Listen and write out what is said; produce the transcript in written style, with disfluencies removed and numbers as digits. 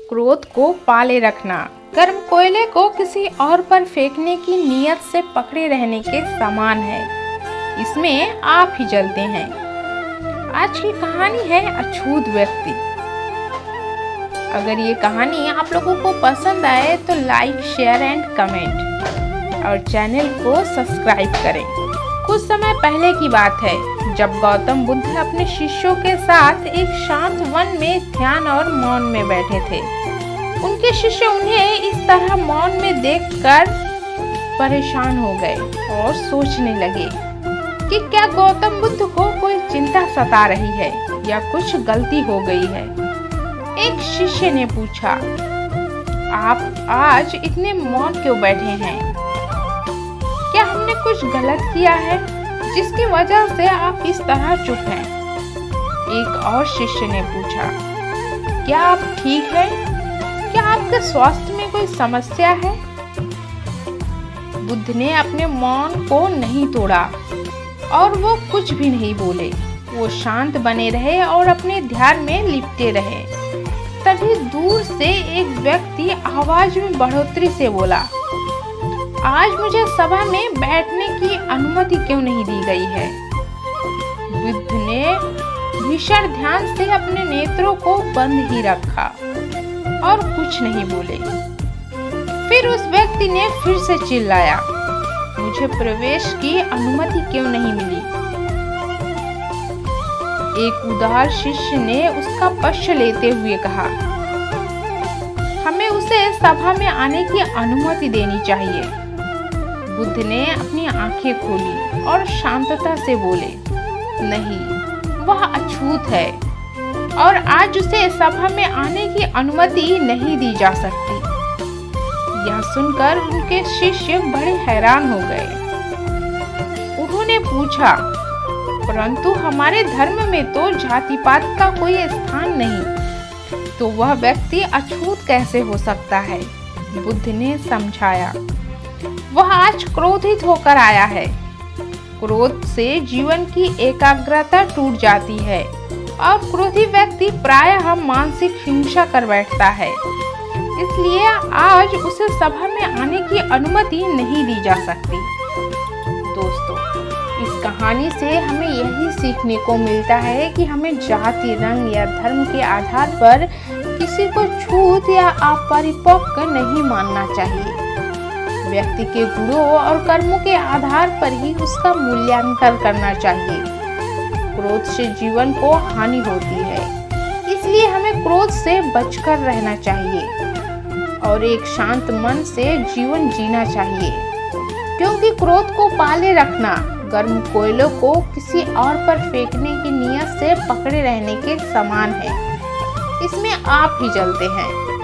क्रोध को पाले रखना गर्म कोयले को किसी और पर फेंकने की नीयत से पकड़े रहने के समान है। इसमें आप ही जलते हैं। आज की कहानी है अछूत व्यक्ति। अगर ये कहानी आप लोगों को पसंद आए तो लाइक, शेयर एंड कमेंट और चैनल को सब्सक्राइब करें। कुछ समय पहले की बात है जब गौतम बुद्ध अपने शिष्यों के साथ एक शांत वन में ध्यान और मौन में बैठे थे। उनके शिष्य उन्हें इस तरह मौन में देखकर परेशान हो गए और सोचने लगे कि क्या गौतम बुद्ध को कोई चिंता सता रही है या कुछ गलती हो गई है। एक शिष्य ने पूछा, आप आज इतने मौन क्यों बैठे हैं? क्या हमने कुछ गलत किया है जिसकी वजह से आप इस तरह चुप हैं? एक और शिष्य ने पूछा, क्या आप ठीक हैं? क्या आपके स्वास्थ्य में कोई समस्या है? बुद्ध ने अपने मौन को नहीं तोड़ा और वो कुछ भी नहीं बोले। वो शांत बने रहे और अपने ध्यान में लिपटे रहे। तभी दूर से एक व्यक्ति आवाज में बढ़ोतरी से बोला, आज मुझे सभा में बैठने की अनुमति क्यों नहीं दी गई है? बुद्ध ने भीषण ध्यान से अपने नेत्रों को बंद ही रखा और कुछ नहीं बोले। फिर उस व्यक्ति ने फिर से चिल्लाया, मुझे प्रवेश की अनुमति क्यों नहीं मिली? एक उदार शिष्य ने उसका पक्ष लेते हुए कहा, हमें उसे सभा में आने की अनुमति देनी चाहिए। बुद्ध ने अपनी आंखें खोली और शांतता से बोले, नहीं, वह अछूत है और आज उसे सभा में आने की अनुमति नहीं दी जा सकती। यह सुनकर उनके शिष्य बड़े हैरान हो गए। उन्होंने पूछा, परंतु हमारे धर्म में तो जाति पात का कोई स्थान नहीं, तो वह व्यक्ति अछूत कैसे हो सकता है? बुद्ध ने समझाया, वह आज क्रोधित होकर आया है। क्रोध से जीवन की एकाग्रता टूट जाती है और क्रोधी व्यक्ति प्रायः मानसिक हिंसा कर बैठता है। इसलिए आज उसे सभा में आने की अनुमति नहीं दी जा सकती। दोस्तों, इस कहानी से हमें यही सीखने को मिलता है कि हमें जाति, रंग या धर्म के आधार पर किसी को छूत या अपरिपक्व नहीं मानना चाहिए। व्यक्ति के गुणों और कर्मों के आधार पर ही उसका मूल्यांकन करना चाहिए। क्रोध से जीवन को हानि होती है, इसलिए हमें क्रोध से बचकर रहना चाहिए और एक शांत मन से जीवन जीना चाहिए, क्योंकि क्रोध को पाले रखना गर्म कोयलों को किसी और पर फेंकने की नीयत से पकड़े रहने के समान है। इसमें आप ही जलते हैं।